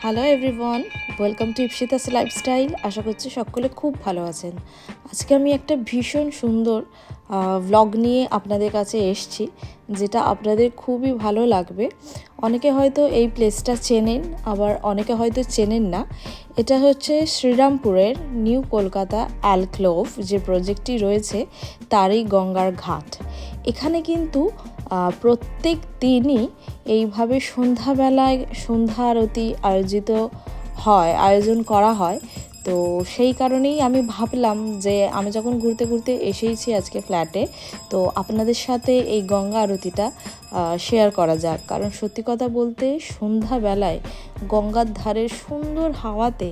Hello everyone, welcome to Ipsita's lifestyle. আশা করছি সকলে খুব ভালো আছেন। আজকে আমি একটা ভীষণ সুন্দর ভ্লগ নিয়ে আপনাদের কাছে এসেছি, যেটা আপনাদের খুবই ভালো লাগবে। অনেকে হয়তো এই প্লেসটা চেনেন, আবার অনেকে হয়তো চেনেন না। এটা হচ্ছে শ্রীরামপুরের নিউ কলকাতা অ্যালক্লোভ যে প্রজেক্টটি রয়েছে তারই গঙ্গার ঘাট। এখানে কিন্তু প্রত্যেক দিনই এইভাবে সন্ধ্যাবেলায় সন্ধ্যা আরতি আয়োজন করা হয়। তো সেই কারণেই আমি ভাবলাম যে আমি যখন ঘুরতে ঘুরতে এসেইছি আজকে ফ্ল্যাটে, তো আপনাদের সাথে এই গঙ্গা আরতিটা শেয়ার করা যাক। কারণ সত্যি কথা বলতে সন্ধ্যাবেলায় গঙ্গার ধারের সুন্দর হাওয়াতে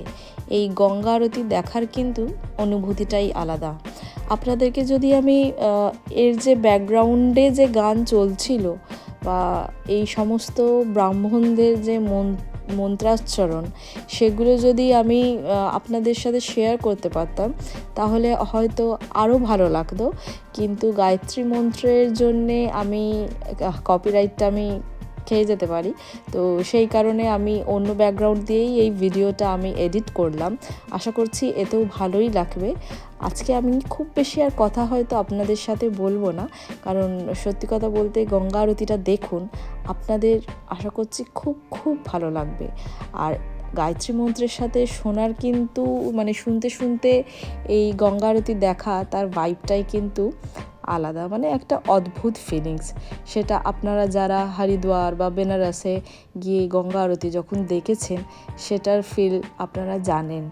এই গঙ্গা আরতি দেখার কিন্তু অনুভূতিটাই আলাদা। আপনাদেরকে যদি আমি এর যে ব্যাকগ্রাউন্ডে যে গান চলছিল বা এই সমস্ত ব্রাহ্মণদের যে মন্ত্রাচ্চরণ, সেগুলো যদি আমি আপনাদের সাথে শেয়ার করতে পারতাম তাহলে হয়তো আরও ভালো লাগতো। কিন্তু গায়ত্রী মন্ত্রের জন্যে আমি কপিরাইটটা আমি খেয়ে যেতে পারি। তো সেই কারণে আমি অন্য ব্যাকগ্রাউন্ড দিয়েই এই ভিডিওটা আমি এডিট করলাম। আশা করছি এতেও ভালোই লাগবে। আজকে আমি খুব বেশি আর কথা হয়তো আপনাদের সাথে বলবো না, কারণ সত্যি কথা বলতে গঙ্গা আরতিটা দেখুন, আপনাদের আশা করছি খুব খুব ভালো লাগবে। আর গায়ত্রী মন্ত্রের সাথে শোনার কিন্তু শুনতে শুনতে এই গঙ্গা আরতি দেখা, তার ভাইবটাই কিন্তু আলাদা, একটা অদ্ভুত ফিলিংস। সেটা আপনারা যারা হরিদ্বার বা বেনারসে গিয়ে গঙ্গা আরতি যখন দেখেছেন সেটার ফিল আপনারা জানেন।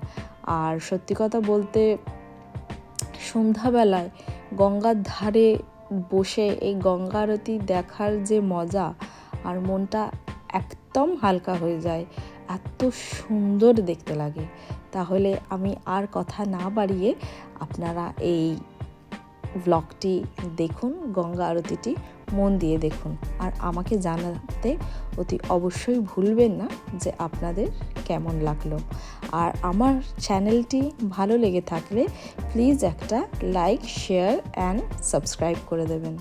আর সত্যি কথা বলতে সন্ধ্যাবেলায় গঙ্গার ধারে বসে এই গঙ্গা আরতি দেখার যে মজা, আর মনটা একদম হালকা হয়ে যায়, এত সুন্দর দেখতে লাগে। তাহলে আমি আর কথা না বাড়িয়ে আপনারা এই ভ্লগটি দেখুন, গঙ্গা আরতিটি মন দিয়ে দেখুন, আর আমাকে জানাতে অতি অবশ্যই ভুলবেন না যে আপনাদের কেমন লাগলো। আর আমার চ্যানেলটি ভালো লেগে থাকলে প্লিজ একটা লাইক, শেয়ার অ্যান্ড সাবস্ক্রাইব করে দেবেন।